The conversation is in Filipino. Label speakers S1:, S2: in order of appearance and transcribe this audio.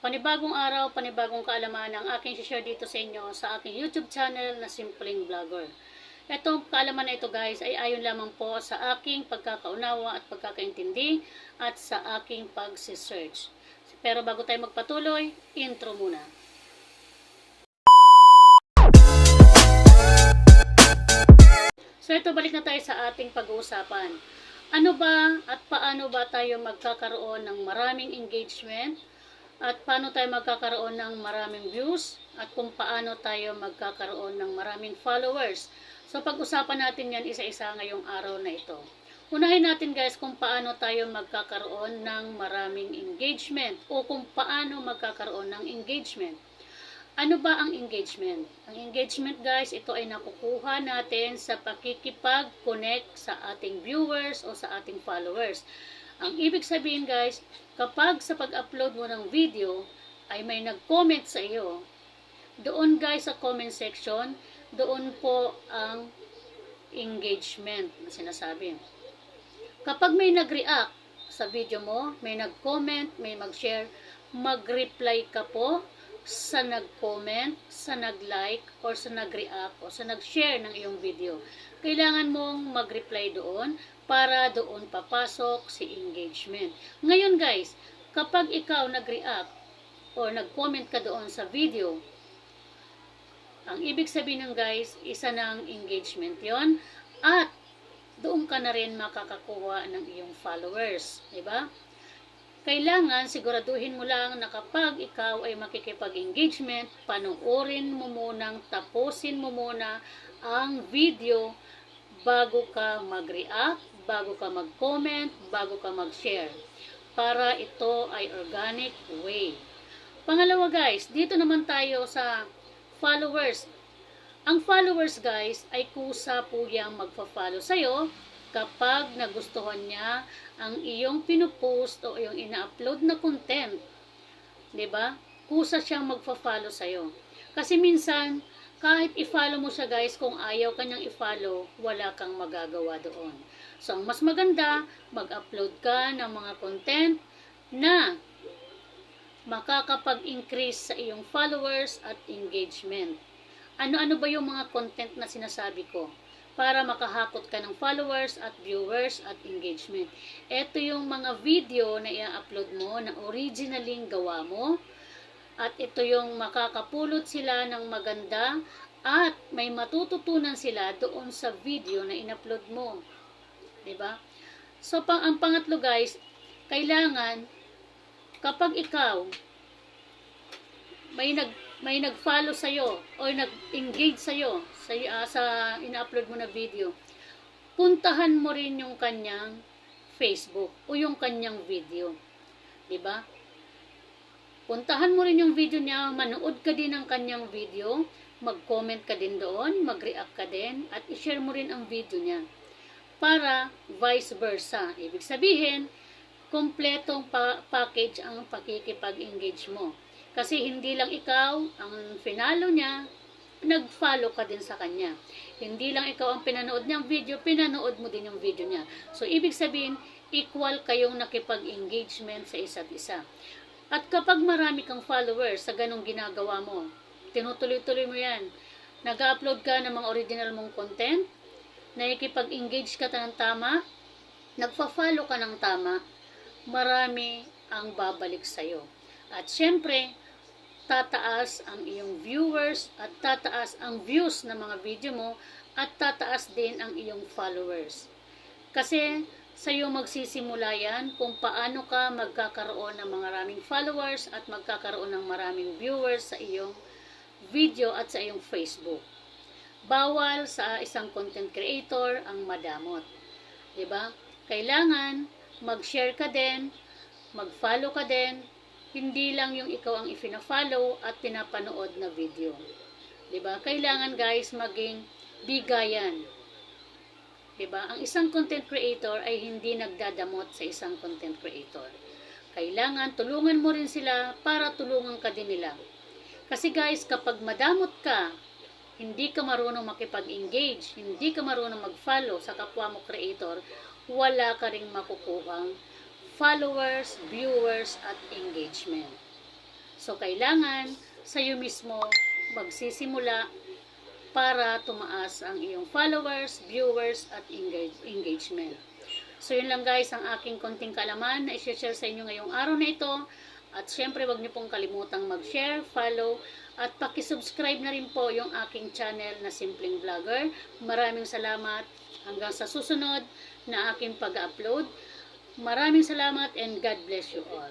S1: Panibagong araw, panibagong kaalaman ang aking share dito sa inyo sa aking YouTube channel na Simpleng Vlogger. Itong kaalaman na ito guys ay ayon lamang po sa aking pagkakaunawa at pagkakaintindi at sa aking pagsisearch. Pero bago tayo magpatuloy, intro muna. So ito, balik na tayo sa ating pag-uusapan. Ano ba at paano ba tayo magkakaroon ng maraming engagement? At paano tayo magkakaroon ng maraming views? At kung paano tayo magkakaroon ng maraming followers? So pag-usapan natin yan isa-isa ngayong araw na ito. Unahin natin guys kung paano tayo magkakaroon ng maraming engagement o kung paano magkakaroon ng engagement. Ano ba ang engagement? Ang engagement guys, ito ay nakukuha natin sa pakikipag-connect sa ating viewers o sa ating followers. Ang ibig sabihin guys, kapag sa pag-upload mo ng video ay may nag-comment sa iyo, doon guys sa comment section, doon po ang engagement na sinasabi. Kapag may nag-react sa video mo, may nag-comment, may mag-share, mag-reply ka po sa nag-comment, sa nag-like, or sa nag-react, o sa nag-share ng iyong video. Kailangan mong mag-reply doon para doon papasok si engagement. Ngayon guys, kapag ikaw nag-react or nag-comment ka doon sa video, ang ibig sabihin ng guys, isa ng engagement yon at doon ka na rin makakakuha ng iyong followers. Diba? Kailangan siguraduhin mo lang na kapag ikaw ay makikipag-engagement, panoorin mo munang, tapusin mo muna ang video bago ka mag-react, bago ka mag-comment, bago ka mag-share. Para ito ay organic way. Pangalawa guys, dito naman tayo sa followers. Ang followers guys ay kusa po yang magpa-follow sa'yo kapag nagustuhan niya ang iyong pinupost o iyong ina-upload na content. 'Di ba? Kusa siyang magfa-follow sa iyo. Kasi minsan kahit i-follow mo siya guys, kung ayaw kanyang i-follow, wala kang magagawa doon. So ang mas maganda, mag-upload ka ng mga content na makakapag-increase sa iyong followers at engagement. Ano-ano ba yung mga content na sinasabi ko? Para makahakot ka ng followers at viewers at engagement. Ito yung mga video na i-upload mo na originaling gawa mo. At ito yung makakapulot sila ng maganda at may matututunan sila doon sa video na in-upload mo. Diba? So, ang pangatlo guys, kailangan kapag ikaw may nag-follow sa'yo o nag-engage sa'yo sa ina-upload mo na video, puntahan mo rin yung kanyang Facebook o yung kanyang video. Diba? Puntahan mo rin yung video niya, manood ka din ng kanyang video, mag-comment ka din doon, mag-react ka din, at i-share mo rin ang video niya. Para vice versa. Ibig sabihin, kompletong package ang pakikipag-engage mo. Kasi hindi lang ikaw ang finalo niya, nag-follow ka din sa kanya. Hindi lang ikaw ang pinanood niyang video, pinanood mo din yung video niya. So, ibig sabihin, equal kayong nakipag-engagement sa isa't isa. At kapag marami kang followers sa ganong ginagawa mo, tinutuloy-tuloy mo yan, nag-upload ka ng mga original mong content, nakikipag-engage ka ng tama, nagfa-follow ka ng tama, marami ang babalik sa'yo. At syempre, tataas ang iyong viewers at tataas ang views ng mga video mo at tataas din ang iyong followers. Kasi sa iyo magsisimula yan kung paano ka magkakaroon ng maraming followers at magkakaroon ng maraming viewers sa iyong video at sa iyong Facebook. Bawal sa isang content creator ang madamot. 'Di ba? Kailangan mag-share ka din, mag-follow ka din, hindi lang yung ikaw ang ifina-follow at pinapanood na video. 'Di ba? Kailangan guys maging bigayan. Diba? Ang isang content creator ay hindi nagdadamot sa isang content creator. Kailangan tulungan mo rin sila para tulungan ka din nila. Kasi guys, kapag madamot ka, hindi ka marunong makipag-engage, hindi ka marunong mag-follow sa kapwa mo creator, wala ka ring makukuhang followers, viewers, at engagement. So, kailangan sa'yo mismo magsisimula para tumaas ang iyong followers, viewers, at engagement. So, yun lang guys ang aking konting kaalaman na i-share sa inyo ngayong araw na ito. At syempre, wag niyo pong kalimutang mag-share, follow, at pakisubscribe na rin po yung aking channel na Simpleng Vlogger. Maraming salamat. Hanggang sa susunod na aking pag-upload. Maraming salamat and God bless you all.